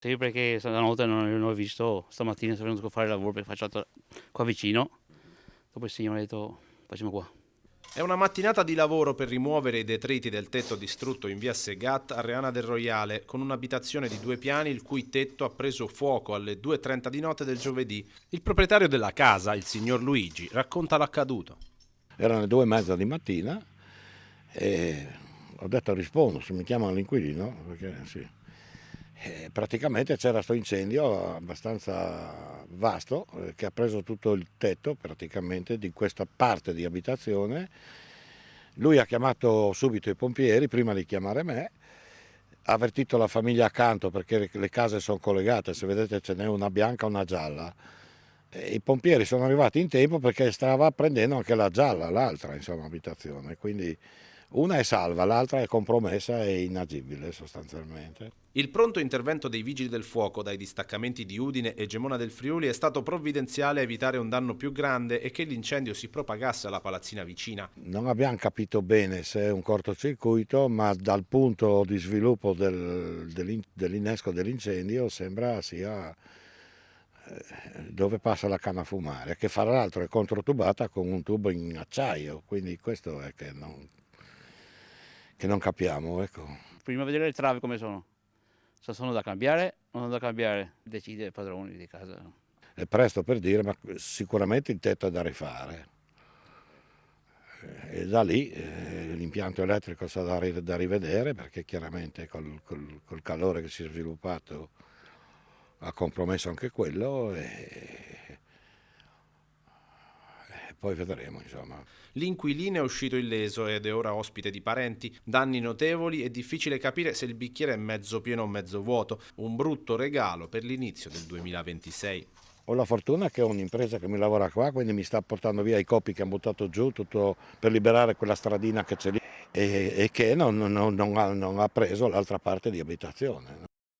Sì, perché stanotte non ho visto, stamattina sono venuto a fare il lavoro perché faccio qua vicino. Dopo il signore ha detto facciamo qua. È una mattinata di lavoro per rimuovere i detriti del tetto distrutto in via Segat a Reana del Royale, con un'abitazione di 2 piani il cui tetto ha preso fuoco alle 2:30 di notte del giovedì. Il proprietario della casa, il signor Luigi, racconta l'accaduto. Erano le 2:30 di mattina e ho detto rispondo, se mi chiamano l'inquilino, perché sì. E praticamente c'era questo incendio abbastanza vasto che ha preso tutto il tetto praticamente di questa parte di abitazione. Lui ha chiamato subito i pompieri prima di chiamare me, ha avvertito la famiglia accanto perché le case sono collegate, se vedete ce n'è una bianca e una gialla. E i pompieri sono arrivati in tempo perché stava prendendo anche la gialla, l'altra insomma, abitazione, quindi una è salva, l'altra è compromessa e inagibile sostanzialmente. Il pronto intervento dei vigili del fuoco dai distaccamenti di Udine e Gemona del Friuli è stato provvidenziale a evitare un danno più grande e che l'incendio si propagasse alla palazzina vicina. Non abbiamo capito bene se è un cortocircuito, ma dal punto di sviluppo dell'innesco dell'incendio sembra sia dove passa la canna a fumare, che fra l'altro è controtubata con un tubo in acciaio, quindi questo è che non capiamo. Ecco. Prima vedere le travi come sono. Se sono da cambiare o non da cambiare, decide il padrone di casa. È presto per dire, ma sicuramente il tetto è da rifare. E da lì l'impianto elettrico sarà da rivedere perché chiaramente col calore che si è sviluppato ha compromesso anche quello e poi vedremo insomma. L'inquilino è uscito illeso ed è ora ospite di parenti. Danni notevoli e difficile capire se il bicchiere è mezzo pieno o mezzo vuoto. Un brutto regalo per l'inizio del 2026. Ho la fortuna che ho un'impresa che mi lavora qua, quindi mi sta portando via i copi che hanno buttato giù, tutto per liberare quella stradina che c'è lì e che non ha preso l'altra parte di abitazione.